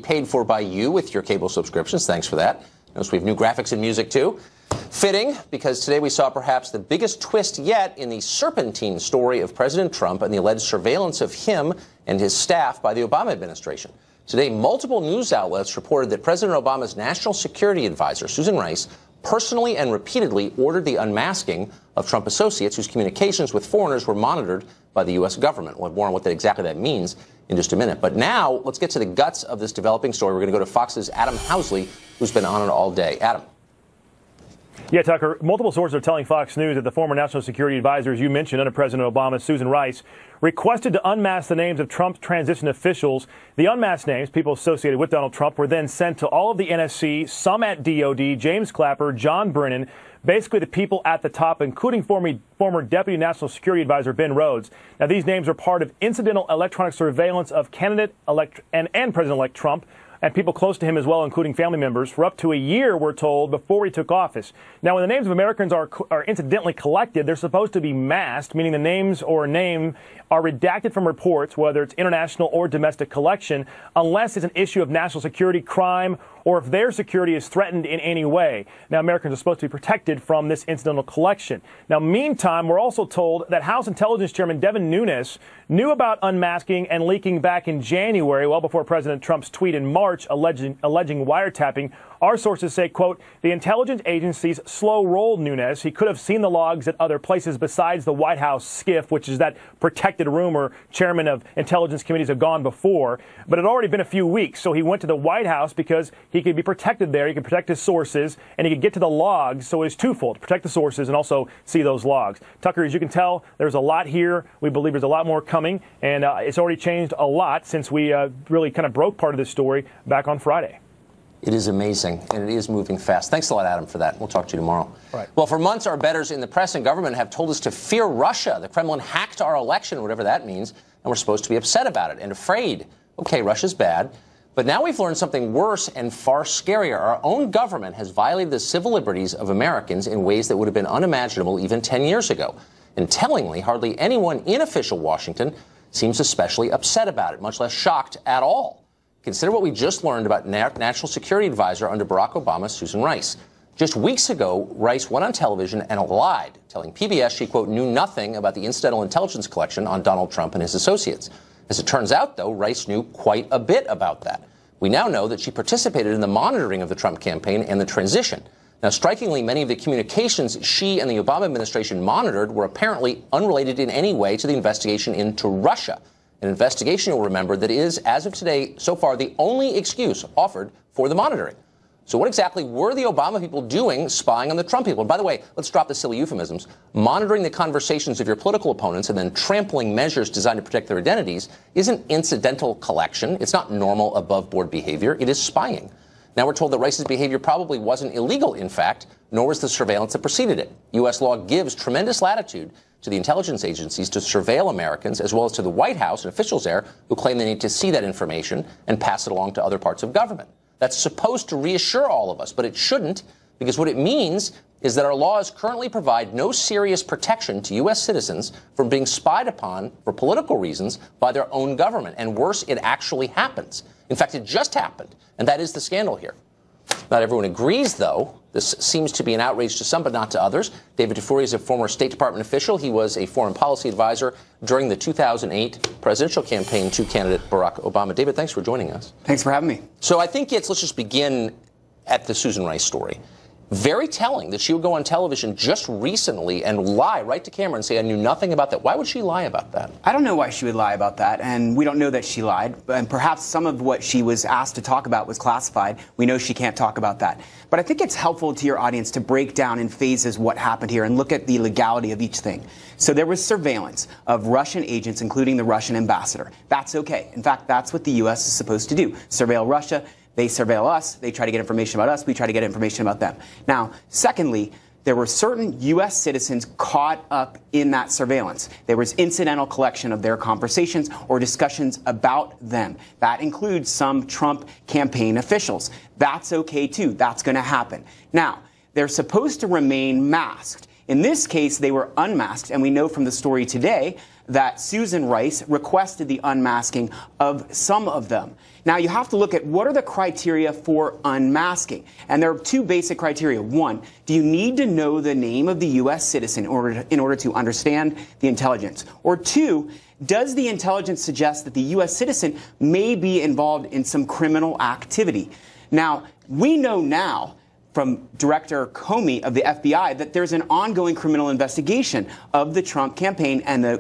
paid for by you with your cable subscriptions. Thanks for that. Notice we have new graphics and music, too. Fitting, because today we saw perhaps the biggest twist yet in the serpentine story of President Trump and the alleged surveillance of him and his staff by the Obama administration. Today, multiple news outlets reported that President Obama's national security advisor, Susan Rice, personally and repeatedly ordered the unmasking of Trump associates whose communications with foreigners were monitored by the U.S. government. We'll have more on what exactly that means in just a minute. But now, let's get to the guts of this developing story. We're going to go to Fox's Adam Housley, who's been on it all day. Adam. Yeah, Tucker, multiple sources are telling Fox News that the former national security advisor, as you mentioned, under President Obama, Susan Rice, requested to unmask the names of Trump's transition officials. The unmasked names, people associated with Donald Trump, were then sent to all of the NSC, some at DOD, James Clapper, John Brennan, basically the people at the top, including former Deputy National Security Advisor Ben Rhodes. Now, these names are part of incidental electronic surveillance of candidate-elect and President-elect Trump, and people close to him as well, including family members, for up to a year, we're told, before he took office. Now, when the names of Americans are incidentally collected, they're supposed to be masked, meaning the names or name are redacted from reports, whether it's international or domestic collection, unless it's an issue of national security, crime, or if their security is threatened in any way. Now, Americans are supposed to be protected from this incidental collection. Now, meantime, we're also told that House Intelligence Chairman Devin Nunes knew about unmasking and leaking back in January, well before President Trump's tweet in March alleging wiretapping. Our sources say, quote, the intelligence agencies slow-rolled Nunes. He could have seen the logs at other places besides the White House SCIF, which is that protected room where chairmen of intelligence committees have gone before. But it had already been a few weeks, so he went to the White House because he could be protected there. He could protect his sources, and he could get to the logs. So it's twofold, protect the sources and also see those logs. Tucker, as you can tell, there's a lot here. We believe there's a lot more coming, and it's already changed a lot since we really kind of broke part of this story back on Friday. It is amazing, and it is moving fast. Thanks a lot, Adam, for that. We'll talk to you tomorrow. Right. Well, for months, our bettors in the press and government have told us to fear Russia. The Kremlin hacked our election, whatever that means, and we're supposed to be upset about it and afraid. Okay, Russia's bad. But now we've learned something worse and far scarier. Our own government has violated the civil liberties of Americans in ways that would have been unimaginable even 10 years ago. And tellingly, hardly anyone in official Washington seems especially upset about it, much less shocked at all. Consider what we just learned about National Security Advisor under Barack Obama, Susan Rice. Just weeks ago, Rice went on television and lied, telling PBS she, quote, knew nothing about the incidental intelligence collection on Donald Trump and his associates. As it turns out, though, Rice knew quite a bit about that. We now know that she participated in the monitoring of the Trump campaign and the transition. Now, strikingly, many of the communications she and the Obama administration monitored were apparently unrelated in any way to the investigation into Russia. An investigation, you'll remember, that is, as of today, so far, the only excuse offered for the monitoring. So what exactly were the Obama people doing spying on the Trump people? And by the way, let's drop the silly euphemisms. Monitoring the conversations of your political opponents and then trampling measures designed to protect their identities isn't incidental collection. It's not normal above-board behavior. It is spying. Now we're told that Rice's behavior probably wasn't illegal, in fact, nor was the surveillance that preceded it. U.S. law gives tremendous latitude to the intelligence agencies to surveil Americans, as well as to the White House and officials there who claim they need to see that information and pass it along to other parts of government. That's supposed to reassure all of us, but it shouldn't, because what it means is that our laws currently provide no serious protection to U.S. citizens from being spied upon for political reasons by their own government. And worse, it actually happens. In fact, it just happened, and that is the scandal here. Not everyone agrees, though. This seems to be an outrage to some, but not to others. David Dufour is a former State Department official. He was a foreign policy advisor during the 2008 presidential campaign to candidate Barack Obama. David, thanks for joining us. Thanks for having me. So I think let's just begin at the Susan Rice story. Very telling that she would go on television just recently and lie right to camera and say, I knew nothing about that. Why would she lie about that? I don't know why she would lie about that, and we don't know that she lied. And perhaps some of what she was asked to talk about was classified. We know she can't talk about that. But I think it's helpful to your audience to break down in phases what happened here and look at the legality of each thing. So there was surveillance of Russian agents, including the Russian ambassador. That's okay. In fact, that's what the U.S. is supposed to do. Surveil Russia. They surveil us. They try to get information about us. We try to get information about them. Now, secondly, there were certain U.S. citizens caught up in that surveillance. There was incidental collection of their conversations or discussions about them. That includes some Trump campaign officials. That's okay, too. That's going to happen. Now, they're supposed to remain masked. In this case, they were unmasked, and we know from the story today that Susan Rice requested the unmasking of some of them. Now, you have to look at what are the criteria for unmasking. And there are two basic criteria. One, do you need to know the name of the U.S. citizen in order to understand the intelligence? Or two, does the intelligence suggest that the U.S. citizen may be involved in some criminal activity? Now, we know now from Director Comey of the FBI that there's an ongoing criminal investigation of the Trump campaign and the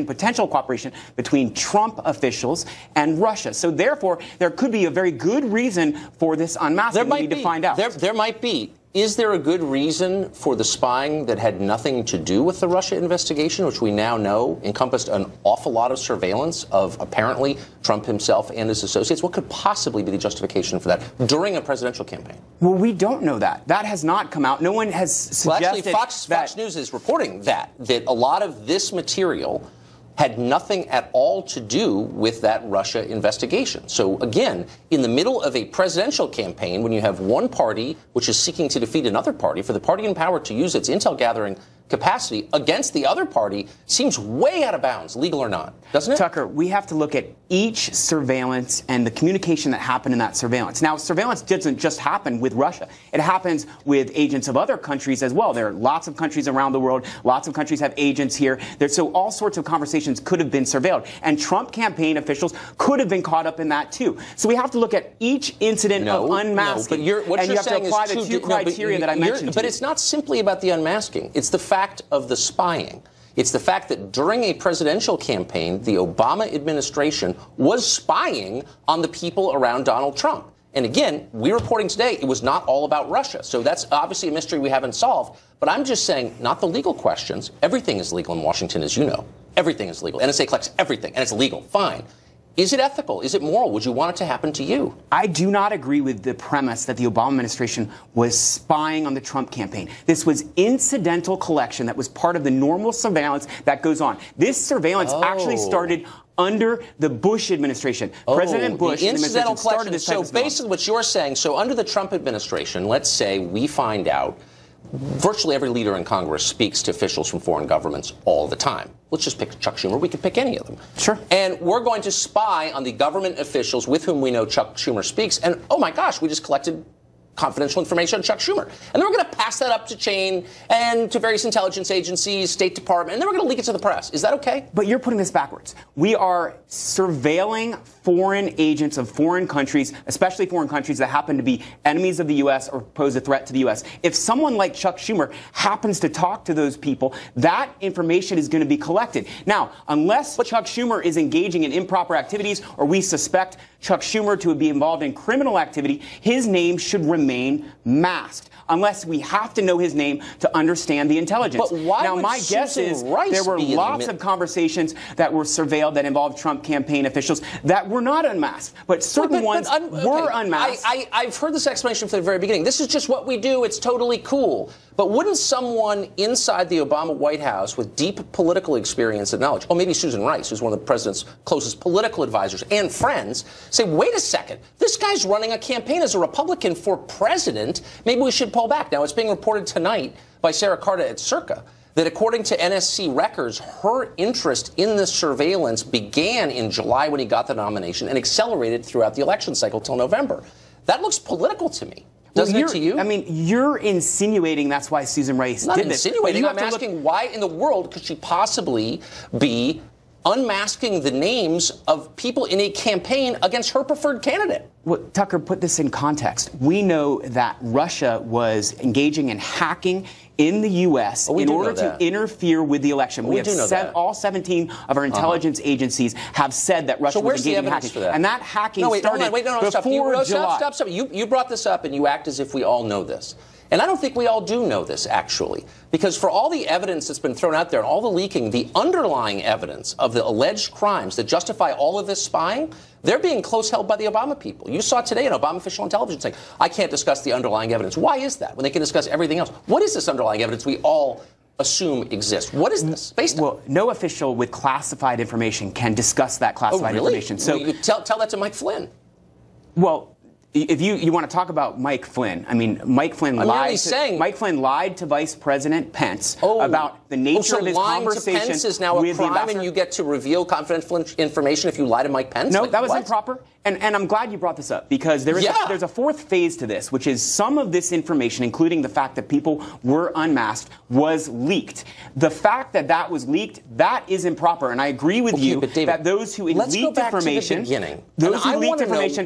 potential cooperation between Trump officials and Russia. So therefore, there could be a very good reason for this unmasking. We need to find out. There might be. Is there a good reason for the spying that had nothing to do with the Russia investigation, which we now know encompassed an awful lot of surveillance of apparently Trump himself and his associates? What could possibly be the justification for that during a presidential campaign? Well, we don't know that. That has not come out. No one has suggested actually, Fox News is reporting that a lot of this material had nothing at all to do with that Russia investigation. So again, in the middle of a presidential campaign, when you have one party which is seeking to defeat another party, for the party in power to use its intel gathering capacity against the other party seems way out of bounds, legal or not, doesn't it? Tucker, we have to look at each surveillance and the communication that happened in that surveillance. Now, surveillance doesn't just happen with Russia. It happens with agents of other countries as well. There are lots of countries around the world. Lots of countries have agents here. So all sorts of conversations could have been surveilled. And Trump campaign officials could have been caught up in that, too. So we have to look at each incident of unmasking. No, but and you have to apply the two criteria that I mentioned. But it's not simply about the unmasking. It's the fact of the spying. It's the fact that during a presidential campaign, the Obama administration was spying on the people around Donald Trump. And again, we're reporting today it was not all about Russia. So that's obviously a mystery we haven't solved. But I'm just saying, not the legal questions. Everything is legal in Washington, as you know. Everything is legal. NSA collects everything, and it's legal. Fine. Is it ethical? Is it moral? Would you want it to happen to you? I do not agree with the premise that the Obama administration was spying on the Trump campaign. This was incidental collection that was part of the normal surveillance that goes on. This surveillance actually started under the Bush administration. President Bush the incidental started this type of So basically what you're saying, so under the Trump administration, let's say we find out virtually every leader in Congress speaks to officials from foreign governments all the time. Let's just pick Chuck Schumer. We could pick any of them. Sure. And we're going to spy on the government officials with whom we know Chuck Schumer speaks. And, oh, my gosh, we just collected confidential information on Chuck Schumer. And then we're going to pass that up to chain and to various intelligence agencies, State Department, and then we're going to leak it to the press. Is that okay? But you're putting this backwards. We are surveilling foreign agents of foreign countries, especially foreign countries that happen to be enemies of the U.S. or pose a threat to the U.S. If someone like Chuck Schumer happens to talk to those people, that information is going to be collected. Now, unless Chuck Schumer is engaging in improper activities or we suspect Chuck Schumer to be involved in criminal activity, his name should remain masked, unless we have to know his name to understand the intelligence. But why now, would my guess is Rice there were lots of conversations that were surveilled that involved Trump campaign officials that were not unmasked, but certain ones were unmasked. I've heard this explanation from the very beginning. This is just what we do. It's totally cool. But wouldn't someone inside the Obama White House with deep political experience and knowledge, maybe Susan Rice, who's one of the president's closest political advisors and friends, say, wait a second, this guy's running a campaign as a Republican for president. Maybe we should pull back. Now, it's being reported tonight by Sarah Carta at Circa that according to NSC records, her interest in the surveillance began in July when he got the nomination and accelerated throughout the election cycle till November. That looks political to me. Doesn't it to you? I mean, you're insinuating that's why Susan Rice did this. Not insinuating. I'm asking why in the world could she possibly be unmasking the names of people in a campaign against her preferred candidate? Well, Tucker, put this in context. We know that Russia was engaging in hacking in the U.S. in order to interfere with the election. We have said all 17 of our intelligence agencies have said that Russia was engaging in hacking. For that? And that hacking started before July. Stop. You brought this up, and you act as if we all know this. And I don't think we all do know this, actually, because for all the evidence that's been thrown out there and all the leaking, the underlying evidence of the alleged crimes that justify all of this spying, they're being close held by the Obama people. You saw today an Obama official on television saying, I can't discuss the underlying evidence. Why is that when they can discuss everything else? What is this underlying evidence we all assume exists? What is this based on? Well, no official with classified information can discuss that classified information. So you tell that to Mike Flynn. Well, if you want to talk about Mike Flynn, I mean, Mike Flynn lied to Vice President Pence about the nature of his conversation. To Pence is now a crime, and you get to reveal confidential information if you lie to Mike Pence? No, that was improper. And I'm glad you brought this up, because there's a fourth phase to this, which is some of this information, including the fact that people were unmasked, was leaked. The fact that that was leaked, that is improper. And I agree with you that those who leaked information,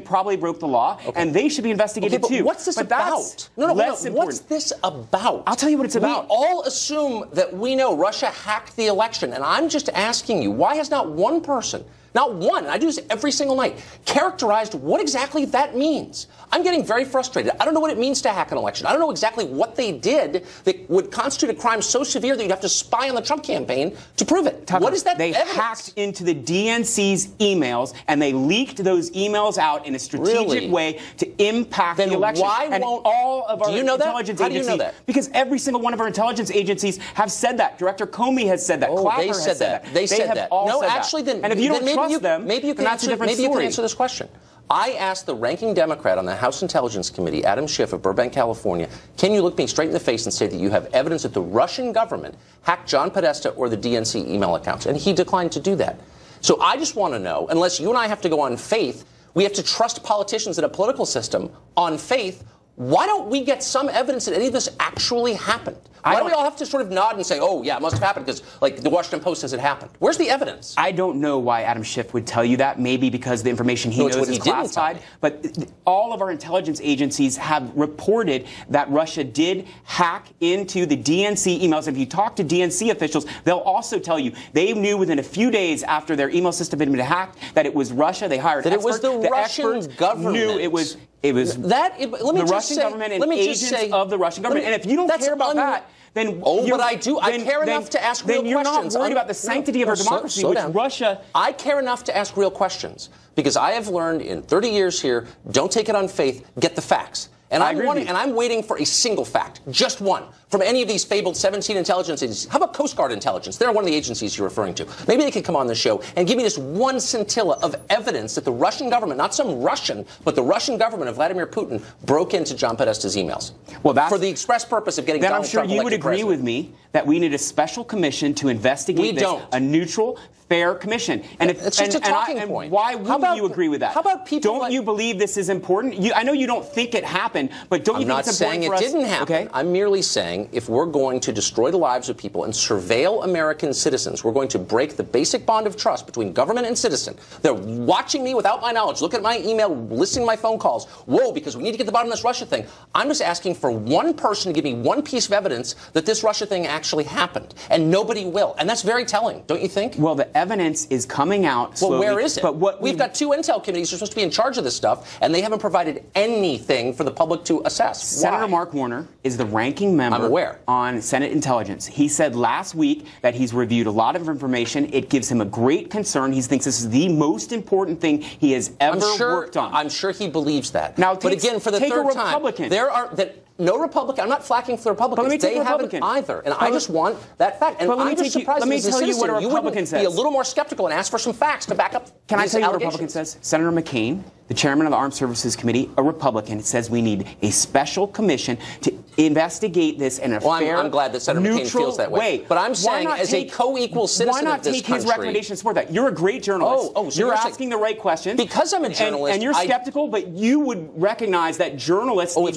probably broke the law, and they should be investigated too. What's this about? What's this about? I'll tell you what it's about. We all assume that we know Russia hacked the election, and I'm just asking you, why has not one person, not one, and I do this every single night, characterized what exactly that means? I'm getting very frustrated. I don't know what it means to hack an election. I don't know exactly what they did that would constitute a crime so severe that you'd have to spy on the Trump campaign to prove it. Tucker, what is that They evidence? hacked into the DNC's emails, and they leaked those emails out in a strategic way to impact the election. Why and won't all of our intelligence agencies? How do you know that? Because every single one of our intelligence agencies have said that. Director Comey has said that. Clapper has said that. They said have that. All No, said actually, that. then and if you don't maybe trust them, maybe you can answer this question. I asked the ranking Democrat on the House Intelligence Committee, Adam Schiff of Burbank, California, can you look me straight in the face and say that you have evidence that the Russian government hacked John Podesta or the DNC email accounts? And he declined to do that. So I just want to know, unless you and I have to go on faith, we have to trust politicians in a political system on faith. Why don't we get some evidence that any of this actually happened? Why do we all have to sort of nod and say, oh, yeah, it must have happened because, like, the Washington Post says it happened? Where's the evidence? I don't know why Adam Schiff would tell you that. Maybe because the information he knows is classified. But all of our intelligence agencies have reported that Russia did hack into the DNC emails. If you talk to DNC officials, they'll also tell you they knew within a few days after their email system had been hacked that it was Russia. They hired experts. That it was the Russian government. Knew it was the Russian government and agents of the Russian government. And if you don't care about that, then but I do. I care enough to ask real questions. Then you're not worried about the sanctity of our democracy, which Russia. I care enough to ask real questions because I have learned in 30 years here, don't take it on faith, get the facts. And I'm waiting for a single fact, just one, from any of these fabled 17 intelligence agencies. How about Coast Guard intelligence? They're one of the agencies you're referring to. Maybe they could come on the show and give me this one scintilla of evidence that the Russian government, not some Russian, but the Russian government of Vladimir Putin broke into John Podesta's emails. Well, that's for the express purpose of getting Donald Trump elected president. Then I'm sure you would agree with me that we need a special commission to investigate this. A neutral, fair commission. And it's just a talking point. Why wouldn't you agree with that? How about people? Don't you believe this is important? I know you don't think it happened, but don't you think it's important for us? I'm not saying it didn't happen. Okay? I'm merely saying if we're going to destroy the lives of people and surveil American citizens, we're going to break the basic bond of trust between government and citizen. They're watching me without my knowledge, look at my email, listening to my phone calls. Whoa, because we need to get to the bottom of this Russia thing. I'm just asking for one person to give me one piece of evidence that this Russia thing actually happened. And nobody will. And that's very telling, don't you think? Well, the evidence is coming out slowly. Well, where is it? But we've got two intel committees who are supposed to be in charge of this stuff, and they haven't provided anything for the public to assess. Senator Mark Warner is the ranking member on Senate Intelligence. He said last week that he's reviewed a lot of information. It gives him a great concern. He thinks this is the most important thing he has ever worked on. I'm sure he believes that. Now, but again, for the third time, there are no Republican. I'm not flacking for the Republicans. They haven't either. And I just want that fact. And I'm just surprised let me tell you what a Republican says. Be a little more skeptical and ask for some facts to back up. Can I tell you what a Republican says? Senator McCain, the chairman of the Armed Services Committee, a Republican, says we need a special commission to investigate this in a fair, I'm glad that Senator McCain feels that way. But I'm saying, as a co-equal citizen of this country, why not take his recommendation to support that? You're a great journalist. So you're asking the right questions. Because I'm a journalist, and you're skeptical, but you would recognize that journalists need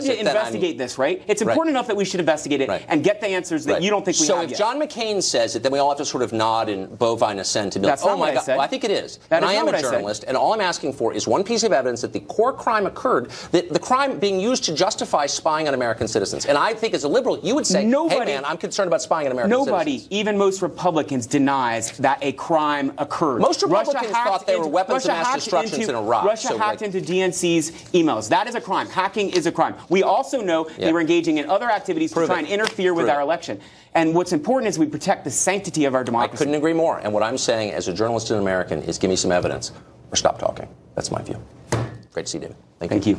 to investigate this, right? It's important enough that we should investigate it and get the answers that you don't think we have yet. So if John McCain says it, then we all have to sort of nod in bovine assent and be like, oh my God. Well, I think it is. And I am a journalist, and all I'm asking for is one piece of evidence that the core crime occurred, that the crime being used to justify spying on American citizens. And I think as a liberal, you would say, hey man, I'm concerned about spying on American citizens. Nobody, even most Republicans, denies that a crime occurred. Most Republicans thought they were weapons of mass destruction in Iraq. Russia hacked into DNC's emails. That is a crime. Hacking is a crime. We also know they were engaging in other activities to try and interfere with our election. And what's important is we protect the sanctity of our democracy. I couldn't agree more. And what I'm saying as a journalist and American is give me some evidence or stop talking. That's my view. Great to see you, David. Thank you.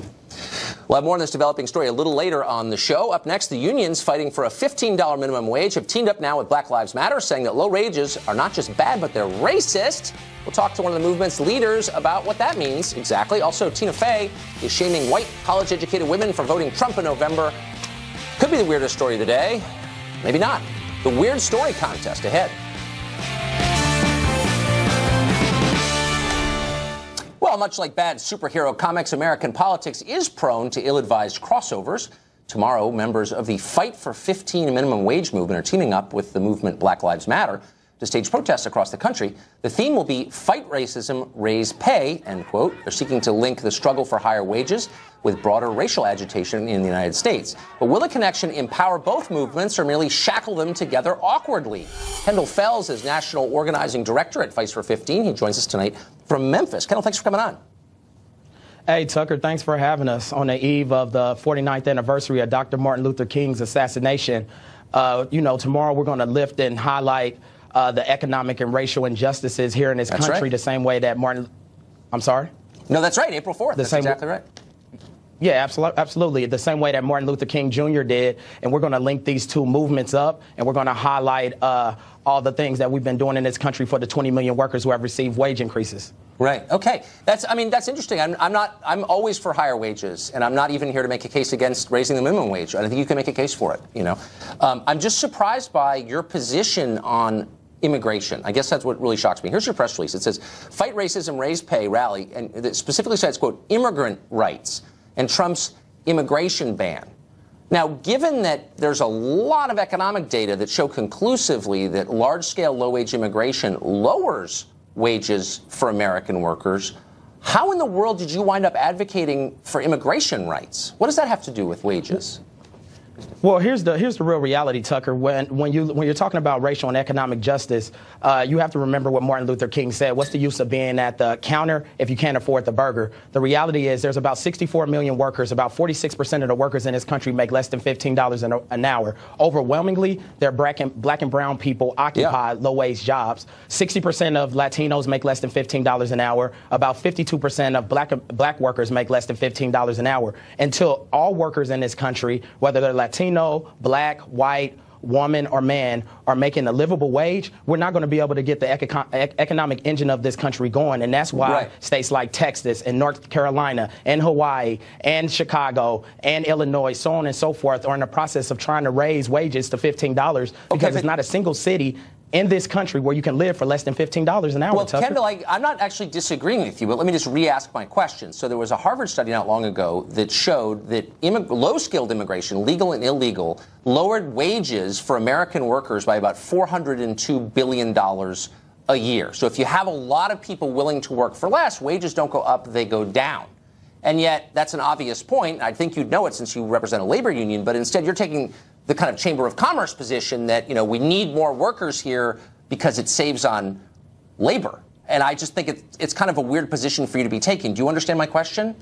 We'll have more on this developing story a little later on the show. Up next, the unions fighting for a $15 minimum wage have teamed up now with Black Lives Matter, saying that low wages are not just bad, but they're racist. We'll talk to one of the movement's leaders about what that means exactly. Also, Tina Fey is shaming white college-educated women for voting Trump in November. Could be the weirdest story of the day. Maybe not. The Weird Story Contest ahead. Well, much like bad superhero comics, American politics is prone to ill-advised crossovers. Tomorrow, members of the Fight for 15 minimum wage movement are teaming up with the movement Black Lives Matter to stage protests across the country. The theme will be Fight Racism, Raise Pay, end quote. They're seeking to link the struggle for higher wages with broader racial agitation in the United States. But will the connection empower both movements or merely shackle them together awkwardly? Kendall Fells is National Organizing Director at Fight for 15. He joins us tonight from Memphis. Kendall, thanks for coming on. Hey, Tucker, thanks for having us on the eve of the 49th anniversary of Dr. Martin Luther King's assassination. Tomorrow we're going to lift and highlight the economic and racial injustices here in this country, right. The same way that I'm sorry? No, that's right, April 4th. That's exactly right. Yeah, absolutely. The same way that Martin Luther King Jr. did. And we're going to link these two movements up, and we're going to highlight all the things that we've been doing in this country for the 20 million workers who have received wage increases. Right. Okay. That's interesting. I'm always for higher wages, and I'm not even here to make a case against raising the minimum wage. I think you can make a case for it. I'm just surprised by your position on immigration. I guess that's what really shocks me. Here's your press release. It says, Fight Racism, Raise Pay rally, and it specifically says, quote, immigrant rights and Trump's immigration ban. Now, given that there's a lot of economic data that show conclusively that large-scale low-wage immigration lowers wages for American workers, how in the world did you wind up advocating for immigration rights? What does that have to do with wages? Well, here's the real reality, Tucker. When you're talking about racial and economic justice, you have to remember what Martin Luther King said. What's the use of being at the counter if you can't afford the burger? The reality is there's about 64 million workers. About 46% of the workers in this country make less than $15 an hour. Overwhelmingly, they're black and brown people occupy low-wage jobs. 60% of Latinos make less than $15 an hour. About 52% of black workers make less than $15 an hour. Until all workers in this country, whether they're Latino, black, white, woman, or man, are making a livable wage, we're not going to be able to get the economic engine of this country going. And that's why states like Texas and North Carolina and Hawaii and Chicago and Illinois, so on and so forth, are in the process of trying to raise wages to $15 because it's not a single city in this country where you can live for less than $15 an hour. Well, Tucker. Kendall, I'm not actually disagreeing with you, but let me just re-ask my question. So there was a Harvard study not long ago that showed that low-skilled immigration, legal and illegal, lowered wages for American workers by about $402 billion a year. So if you have a lot of people willing to work for less, wages don't go up, they go down. And yet, that's an obvious point. I think you'd know it since you represent a labor union, but instead you're taking the kind of Chamber of Commerce position that, we need more workers here because it saves on labor. And I just think it's kind of a weird position for you to be taking. Do you understand my question?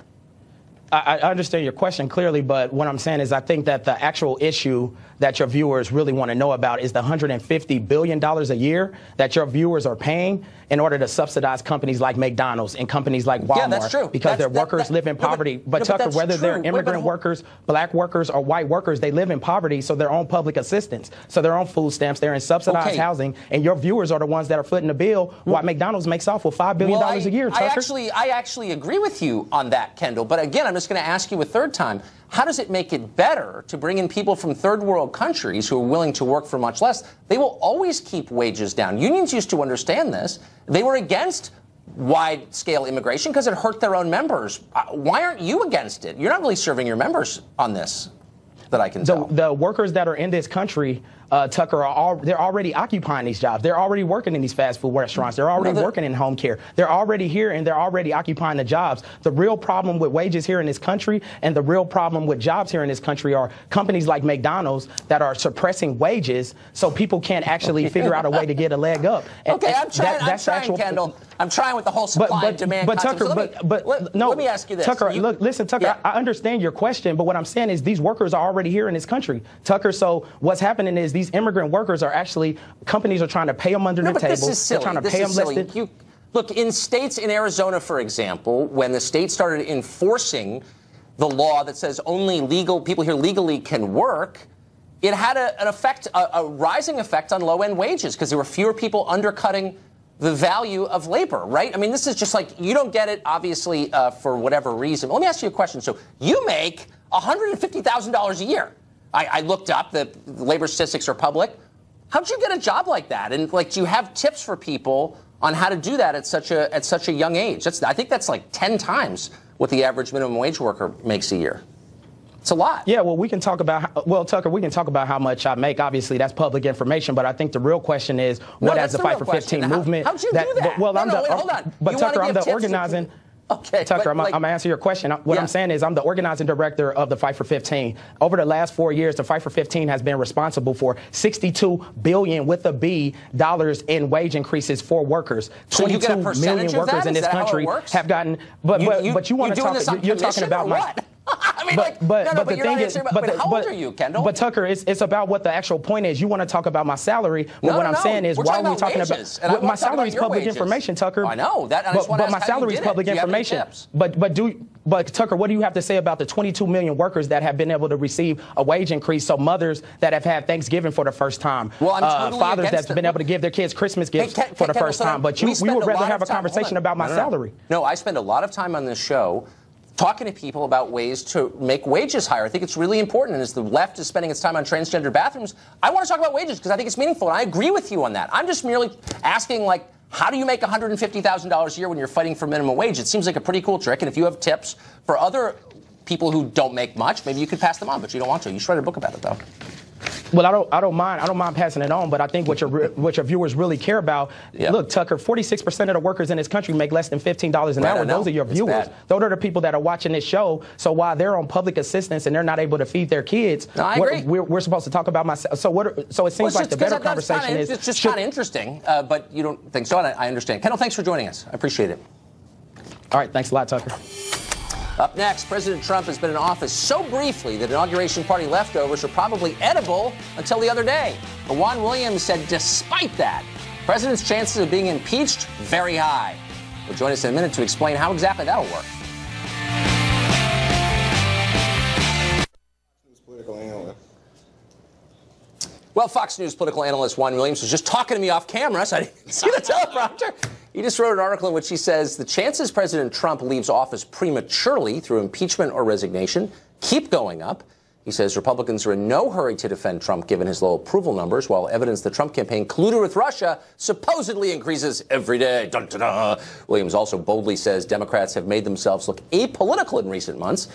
I understand your question clearly, but what I'm saying is I think that the actual issue that your viewers really want to know about is the $150 billion a year that your viewers are paying in order to subsidize companies like McDonald's and companies like Walmart. Yeah, that's true. Because their workers live in poverty. But Tucker, whether they're immigrant workers, black workers, or white workers, they live in poverty, so they're on public assistance. So they're on food stamps, they're in subsidized housing, and your viewers are the ones that are footing the bill while McDonald's makes off with $5 billion a year, Tucker. I actually agree with you on that, Kendall. But again, I'm just going to ask you a third time. How does it make it better to bring in people from third world countries who are willing to work for much less? They will always keep wages down. Unions used to understand this. They were against wide-scale immigration because it hurt their own members. Why aren't you against it? You're not really serving your members on this, that I can tell. The workers that are in this country, Tucker, they're already occupying these jobs. They're already working in these fast food restaurants. They're already working in home care. They're already here, and they're already occupying the jobs. The real problem with wages here in this country and the real problem with jobs here in this country are companies like McDonald's that are suppressing wages so people can't actually figure out a way to get a leg up. And, okay, I'm trying, Kendall. I'm trying with the whole supply and demand concept. Tucker, let me ask you this. Tucker, listen, Tucker, I understand your question, but what I'm saying is these workers are already here in this country, Tucker. So what's happening is these immigrant workers are actually, companies are trying to pay them under the table. This is silly. They're trying to pay them less than. Look, in states, in Arizona, for example, when the state started enforcing the law that says only legal people here legally can work, it had an effect, a rising effect on low-end wages because there were fewer people undercutting the value of labor, right? I mean, this is just like, you don't get it, obviously, for whatever reason. Let me ask you a question. So you make $150,000 a year. I looked up, the labor statistics are public. How'd you get a job like that? And like, do you have tips for people on how to do that at such a young age? I think that's like 10 times what the average minimum wage worker makes a year. It's a lot. Yeah, well, we can talk about, Tucker, we can talk about how much I make. Obviously, that's public information. But I think the real question is, what has the Fight for 15 movement? How'd you do that? Well, wait, hold on. But Tucker, I'm the organizing. Okay, Tucker, I'm going to answer your question. What I'm saying is I'm the organizing director of the Fight for 15. Over the last 4 years, the Fight for 15 has been responsible for $62 billion with a B dollars in wage increases for workers. So 22 million workers in this country have gotten. But you want to talk? You're talking about what? I mean, but the thing is, how old are you, Kendall? But Tucker, it's about what the actual point is. You want to talk about my salary, but what I'm saying is, why are we talking about my salary is public information, Tucker? I know that, but my salary is public information. But Tucker, what do you have to say about the 22 million workers that have been able to receive a wage increase? So mothers that have had Thanksgiving for the first time, fathers that's been able to give their kids Christmas gifts for the first time. But we would rather have a conversation about my salary. No, I spend a lot of time on this show talking to people about ways to make wages higher. I think it's really important. And as the left is spending its time on transgender bathrooms, I want to talk about wages because I think it's meaningful. And I agree with you on that. I'm just merely asking, like, how do you make $150,000 a year when you're fighting for minimum wage? It seems like a pretty cool trick. And if you have tips for other people who don't make much, maybe you could pass them on, but you don't want to. You should write a book about it, though. Well, I don't mind passing it on, but I think what your viewers really care about. Look, Tucker, 46% of the workers in this country make less than $15 an hour. Those are your viewers. Those are the people that are watching this show. So while they're on public assistance and they're not able to feed their kids, we're supposed to talk about myself. So it seems like the better conversation is it's just kind of interesting, but you don't think so. And I understand. Kendall, thanks for joining us. I appreciate it. All right, thanks a lot, Tucker. Up next, President Trump has been in office so briefly that inauguration party leftovers are probably edible until the other day. But Juan Williams said despite that, the president's chances of being impeached, very high. He'll join us in a minute to explain how exactly that'll work. Well, Fox News political analyst Juan Williams was just talking to me off camera, so I didn't see the teleprompter. He just wrote an article in which he says the chances President Trump leaves office prematurely through impeachment or resignation keep going up. He says Republicans are in no hurry to defend Trump given his low approval numbers, while evidence the Trump campaign colluded with Russia supposedly increases every day. Dun, dun, dun. Williams also boldly says Democrats have made themselves look apolitical in recent months,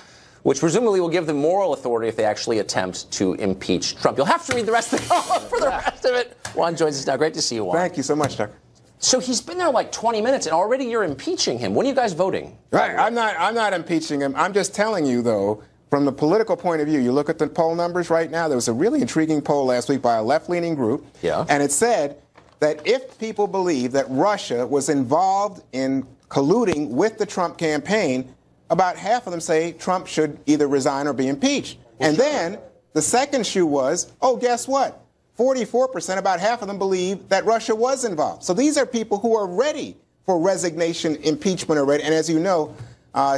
which presumably will give them moral authority if they actually attempt to impeach Trump. You'll have to read the rest of the column for the rest of it. Juan joins us now. Great to see you, Juan. Thank you so much, Tucker. So he's been there like 20 minutes, and already you're impeaching him. When are you guys voting? Right. I'm not impeaching him. I'm just telling you, though, from the political point of view, you look at the poll numbers right now. There was a really intriguing poll last week by a left-leaning group. Yeah. And it said that if people believe that Russia was involved in colluding with the Trump campaign, about half of them say Trump should either resign or be impeached. And then the second shoe was, oh, guess what? 44%, about half of them believe that Russia was involved. So these are people who are ready for resignation, impeachment already. And as you know,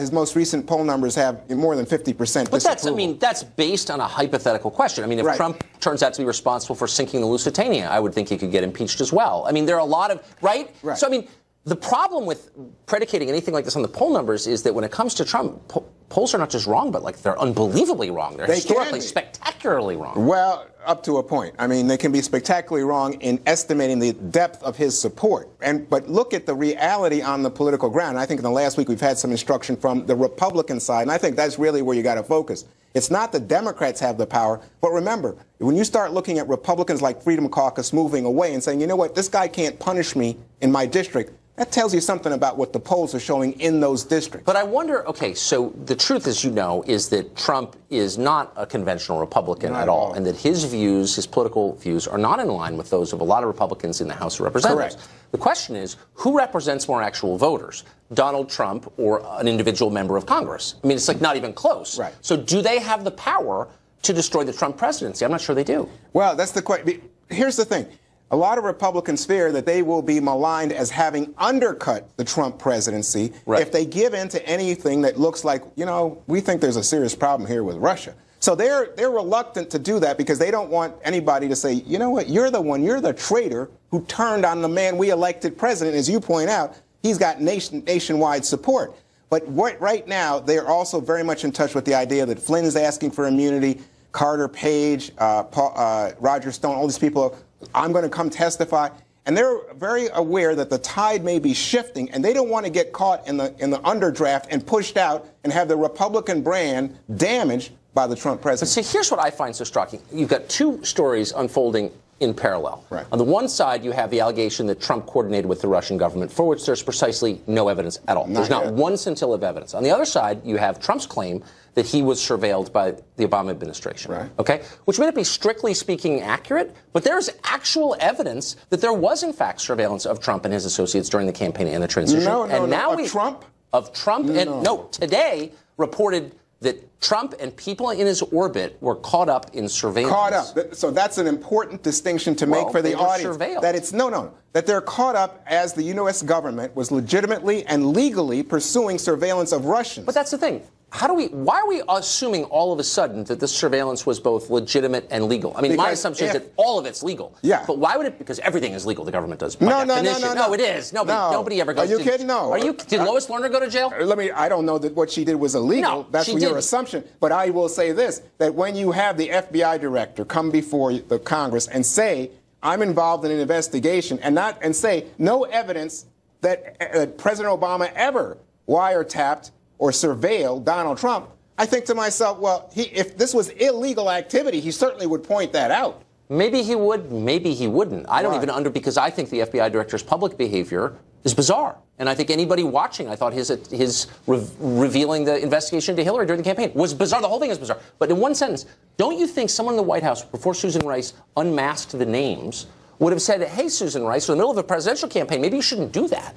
his most recent poll numbers have more than 50% disapproval. But that's based on a hypothetical question. I mean, if Trump turns out to be responsible for sinking the Lusitania, I would think he could get impeached as well. I mean, there are a lot of, right? So, I mean, the problem with predicating anything like this on the poll numbers is that when it comes to Trump, polls are not just wrong, but like they're unbelievably wrong. They're historically spectacularly wrong. Well, up to a point. I mean, they can be spectacularly wrong in estimating the depth of his support. But look at the reality on the political ground. I think in the last week we've had some instruction from the Republican side, and I think that's really where you got to focus. It's not the Democrats have the power, but remember, when you start looking at Republicans like Freedom Caucus moving away and saying, you know what, this guy can't punish me in my district, that tells you something about what the polls are showing in those districts. But I wonder, okay, so the truth, as you know, is that Trump is not a conventional Republican at all, and that his views, his political views, are not in line with those of a lot of Republicans in the House of Representatives. Correct. The question is, who represents more actual voters, Donald Trump or an individual member of Congress? I mean, it's like not even close. Right. So do they have the power to destroy the Trump presidency? I'm not sure they do. Well, that's the question. Here's the thing. a lot of Republicans fear that they will be maligned as having undercut the Trump presidency if they give in to anything that looks like, you know, we think there's a serious problem here with Russia. So they're reluctant to do that because they don't want anybody to say, you know what, you're the traitor who turned on the man we elected president. As you point out, he's got nationwide support. But right now, they're also very much in touch with the idea that Flynn's asking for immunity, Carter Page, Roger Stone, all these people, I'm going to come testify. And they're very aware that the tide may be shifting, and they don't want to get caught in the underdraft and pushed out and have the Republican brand damaged by the Trump presidency. But see, here's what I find so striking. You've got two stories unfolding in parallel. Right. On the one side, you have the allegation that Trump coordinated with the Russian government, for which there's precisely no evidence at all. There's not one scintilla of evidence. On the other side, you have Trump's claim that he was surveilled by the Obama administration. Right. Okay? Which may not be strictly speaking accurate, but there's actual evidence that there was, in fact, surveillance of Trump and his associates during the campaign and the transition. Of Trump? Of Trump. No, today reported that Trump and people in his orbit were caught up in surveillance. Caught up. So that's an important distinction to make for the audience. That it's that they're caught up as the U.S. government was legitimately and legally pursuing surveillance of Russians. But that's the thing. Why are we assuming all of a sudden that this surveillance was both legitimate and legal? I mean, my assumption is that all of it's legal. Yeah. But why would it? Because everything is legal. The government does. No, it is. Nobody ever goes. Are you kidding? No. Did Lois Lerner go to jail? I don't know that what she did was illegal. No, that's your assumption. But I will say this, that when you have the FBI director come before the Congress and say, I'm involved in an investigation, and say no evidence that President Obama ever wiretapped or surveilled Donald Trump, I think to myself, well, if this was illegal activity, he certainly would point that out. Maybe he would, maybe he wouldn't. I don't even because I think the FBI director's public behavior is bizarre. And I think anybody watching, I thought his revealing the investigation to Hillary during the campaign was bizarre. The whole thing is bizarre. But in one sentence, don't you think someone in the White House, before Susan Rice unmasked the names, would have said, hey, Susan Rice, in the middle of a presidential campaign, maybe you shouldn't do that?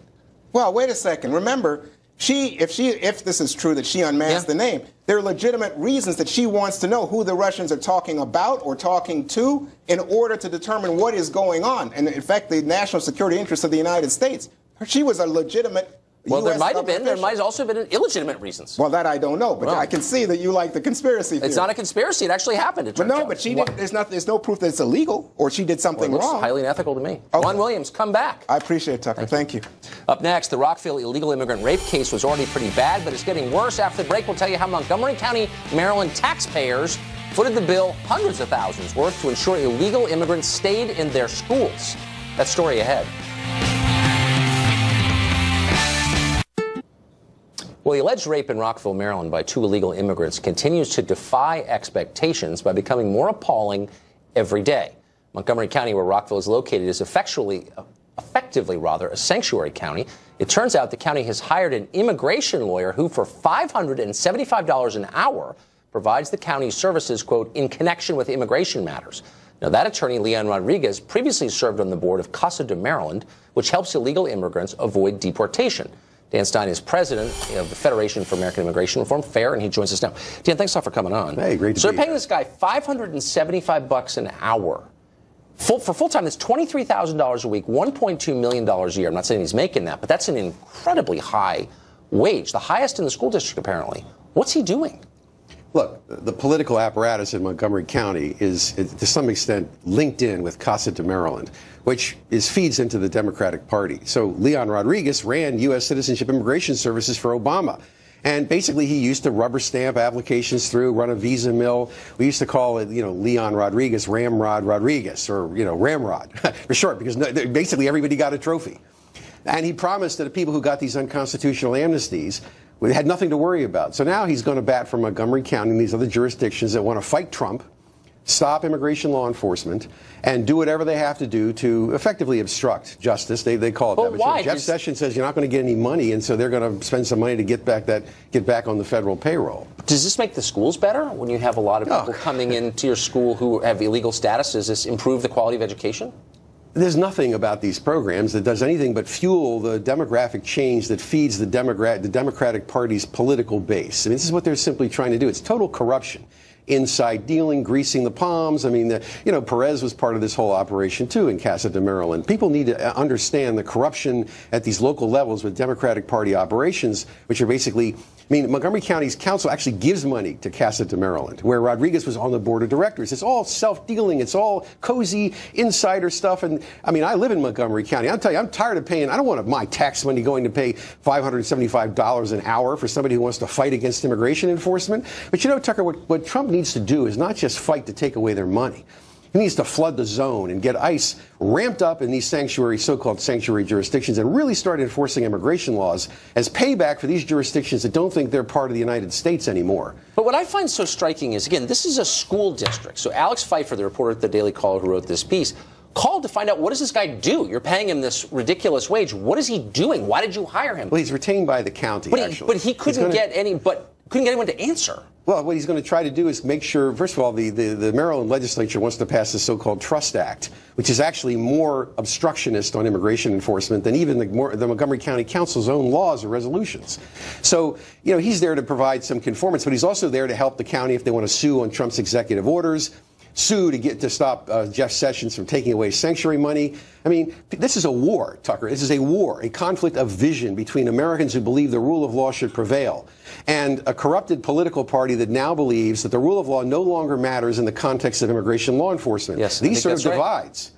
Well, wait a second. Remember, if this is true that she unmasked the name, there are legitimate reasons that she wants to know who the Russians are talking about or talking to in order to determine what is going on and affect the national security interests of the United States. She was a legitimate Well, there might have been. There might also have been illegitimate reasons. Well, that I don't know, but I can see that you like the conspiracy theory. It's not a conspiracy. It actually happened. But she did. There's no proof that it's illegal or she did something wrong. It's highly unethical to me. Okay. Juan Williams, come back. I appreciate it, Tucker. Thank you. Up next, the Rockville illegal immigrant rape case was already pretty bad, but it's getting worse. After the break, we'll tell you how Montgomery County, Maryland taxpayers footed the bill hundreds of thousands worth to ensure illegal immigrants stayed in their schools. That story ahead. Well, the alleged rape in Rockville, Maryland by 2 illegal immigrants continues to defy expectations by becoming more appalling every day. Montgomery County, where Rockville is located, is effectively a sanctuary county. It turns out the county has hired an immigration lawyer who, for $575 an hour, provides the county's services, quote, in connection with immigration matters. Now, that attorney, Leon Rodriguez, previously served on the board of Casa de Maryland, which helps illegal immigrants avoid deportation. Dan Stein is president of the Federation for American Immigration Reform, FAIR, and he joins us now. Dan, thanks a lot for coming on. Hey, great to be here. So they're paying this guy $575 an hour. For full-time, that's $23,000 a week, $1.2 million a year. I'm not saying he's making that, but that's an incredibly high wage, the highest in the school district, apparently. What's he doing? Look, the political apparatus in Montgomery County is, to some extent, linked in with Casa de Maryland, which feeds into the Democratic Party. So Leon Rodriguez ran U.S. Citizenship Immigration Services for Obama. And basically, he used to rubber stamp applications through, run a visa mill. We used to call it, Leon Rodriguez, Ramrod Rodriguez, or, Ramrod for short, because basically everybody got a trophy. And he promised that the people who got these unconstitutional amnesties had nothing to worry about. So now he's going to bat for Montgomery County and these other jurisdictions that want to fight Trump, stop immigration law enforcement, and do whatever they have to do to effectively obstruct justice. They call it that. But why? Jeff Sessions says you're not going to get any money, and so they're going to spend some money to get back on the federal payroll. Does this make the schools better when you have a lot of people coming into your school who have illegal status? Does this improve the quality of education? There's nothing about these programs that does anything but fuel the demographic change that feeds the Democratic Party's political base. I mean, this is what they're simply trying to do. It's total corruption. inside dealing, greasing the palms. I mean, Perez was part of this whole operation, too, in Casa de Maryland. People need to understand the corruption at these local levels with Democratic Party operations, which are basically, Montgomery County's council actually gives money to Casa de Maryland, where Rodriguez was on the board of directors. It's all self-dealing. It's all cozy insider stuff. And, I live in Montgomery County. I'll tell you, I'm tired of paying. I don't want my tax money going to pay $575 an hour for somebody who wants to fight against immigration enforcement. But, Tucker, what Trump needs to do is not just fight to take away their money. He needs to flood the zone and get ICE ramped up in these so-called sanctuary jurisdictions and really start enforcing immigration laws as payback for these jurisdictions that don't think they're part of the United States anymore. But what I find so striking is, again, this is a school district. So Alex Pfeiffer, the reporter at the Daily Caller who wrote this piece, called to find out, what does this guy do? You're paying him this ridiculous wage. What is he doing? Why did you hire him? Well, he's retained by the county, actually. But he couldn't get anyone to answer. Well, what he's going to try to do is make sure, first of all, the Maryland legislature wants to pass the so-called Trust Act, which is actually more obstructionist on immigration enforcement than even the Montgomery County Council's own laws or resolutions. So, he's there to provide some conformance, but he's also there to help the county if they want to sue on Trump's executive orders, sue to stop Jeff Sessions from taking away sanctuary money. This is a war, Tucker. This is a war, a conflict of vision between Americans who believe the rule of law should prevail and a corrupted political party that now believes that the rule of law no longer matters in the context of immigration law enforcement. Yes, these sort of divides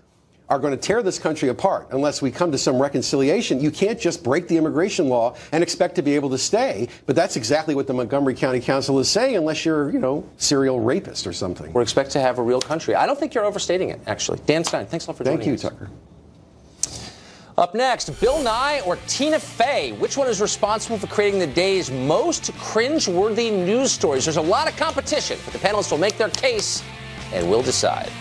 are going to tear this country apart unless we come to some reconciliation. You can't just break the immigration law and expect to be able to stay. But that's exactly what the Montgomery County Council is saying, unless you're, serial rapist or something. Or expect to have a real country. I don't think you're overstating it, actually. Dan Stein, thanks a lot for joining us. Thank you, Tucker. Up next, Bill Nye or Tina Fey? Which one is responsible for creating the day's most cringe-worthy news stories? There's a lot of competition, but the panelists will make their case, and we'll decide.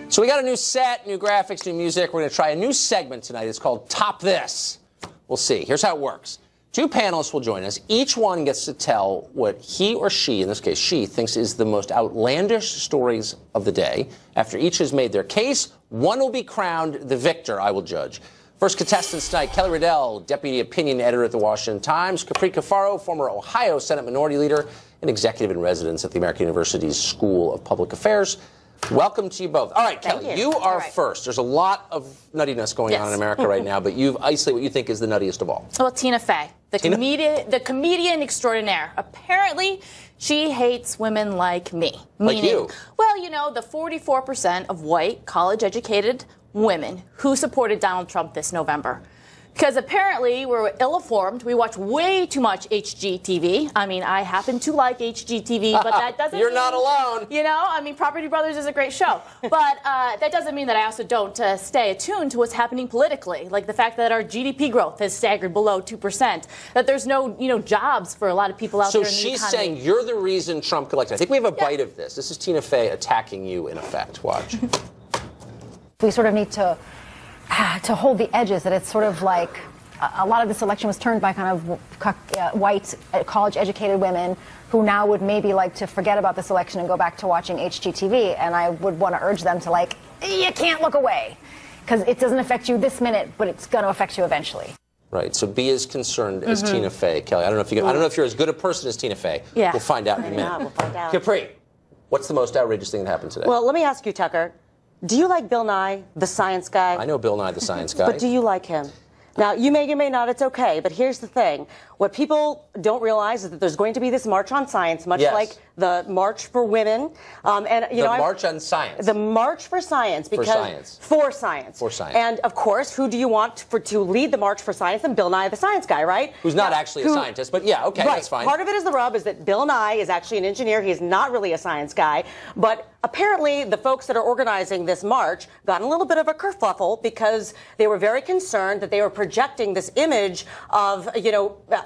So we got a new set, new graphics, new music. We're going to try a new segment tonight. It's called Top This. We'll see. Here's how it works. Two panelists will join us. Each one gets to tell what he or she, in this case she, thinks is the most outlandish stories of the day. After each has made their case, one will be crowned the victor, I will judge. First contestants tonight, Kelly Riddell, Deputy Opinion Editor at The Washington Times, Capri Cafaro, former Ohio Senate Minority Leader and Executive in Residence at the American University's School of Public Affairs. Welcome to you both. All right, Kelly, you are first. There's a lot of nuttiness going on in America right now, but you've isolated what you think is the nuttiest of all. Well, Tina Fey, the comedian extraordinaire. Apparently, she hates women like me. Like you? Well, the 44% of white, college-educated women who supported Donald Trump this November. Because apparently we're ill-informed. We watch way too much HGTV. I happen to like HGTV, but that doesn't You're not alone. Property Brothers is a great show. But that doesn't mean that I also don't stay attuned to what's happening politically. Like the fact that our GDP growth has staggered below 2%. That there's no, jobs for a lot of people out there in the economy. So she's saying you're the reason Trump collected. I think we have a bite of this. This is Tina Fey attacking you, in effect. Watch. We sort of need to hold the edges, that it's sort of like a lot of this election was turned by kind of white, college-educated women who now would maybe like to forget about this election and go back to watching HGTV. And I would want to urge them to you can't look away, because it doesn't affect you this minute, but it's going to affect you eventually. Right. So be as concerned as Tina Fey, Kelly. I don't know if you're as good a person as Tina Fey. Yeah. We'll find out in a minute. Yeah, we'll find out. Capri, what's the most outrageous thing that happened today? Well, let me ask you, Tucker. Do you like Bill Nye, the science guy? I know Bill Nye, the science guy. But do you like him? Now, you may not, it's okay, but here's the thing. What people don't realize is that there's going to be this March on Science, much like the March for Women. March on Science. The March for Science. Because For science. And, of course, who do you want to lead the March for Science? Than Bill Nye, the science guy, right? Who's not actually a scientist, but that's fine. Part of it is the rub is that Bill Nye is actually an engineer. He is not really a science guy. But apparently the folks that are organizing this march got in a little bit of a kerfuffle because they were very concerned that they were projecting this image of,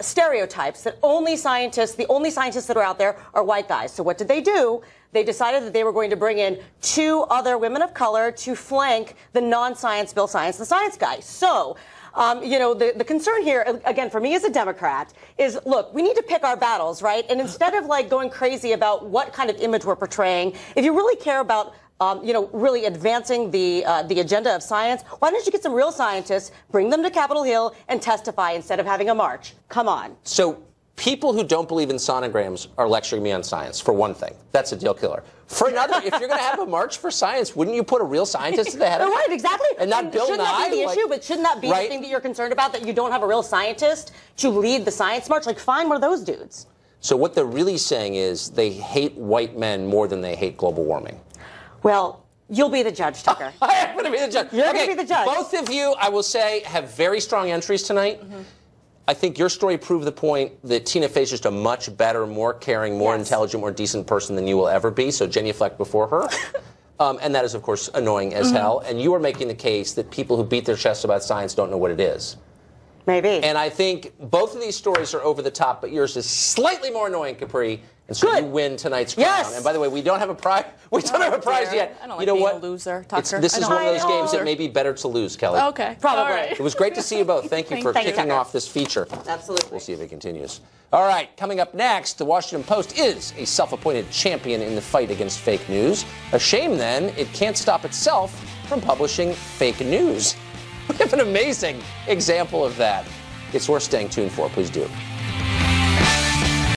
stereotypes that the only scientists that are out there are white guys. So what did they do? They decided that they were going to bring in two other women of color to flank the non-science Bill Science, the science guy. So, the concern here, again, for me as a Democrat, is, look, we need to pick our battles, right? And instead of, going crazy about what kind of image we're portraying, if you really care about really advancing the agenda of science. Why don't you get some real scientists, bring them to Capitol Hill, and testify instead of having a march? Come on. So people who don't believe in sonograms are lecturing me on science, for one thing. That's a deal killer. For another, if you're going to have a march for science, wouldn't you put a real scientist at the head of it? Right, exactly. And not Bill Shouldn't Nye? that be the issue? But shouldn't that be the thing that you're concerned about, that you don't have a real scientist to lead the science march? Like, find one of those dudes. So what they're really saying is they hate white men more than they hate global warming. Well, you'll be the judge, Tucker. I'm going to be the judge. You're going to be the judge. Both of you, I will say, have very strong entries tonight. Mm-hmm. I think your story proved the point that Tina Fey is just a much better, more caring, more intelligent, more decent person than you will ever be. So genuflect before her. And that is, of course, annoying as hell. And you are making the case that people who beat their chests about science don't know what it is. Maybe. And I think both of these stories are over the top, but yours is slightly more annoying, Capri. And so you win tonight's crown. Yes. And by the way, we don't have a prize. We don't have a prize yet. I don't you know like being what? a loser, Tucker. This is one of those games that may be better to lose, Kelly. Okay. Probably. Right. It was great to see you both. Thank you for Thank you, kicking Tucker. off this feature. Absolutely. We'll see if it continues. All right, coming up next, the Washington Post is a self-appointed champion in the fight against fake news. A shame, then, it can't stop itself from publishing fake news. We have an amazing example of that. It's worth staying tuned for. Please do.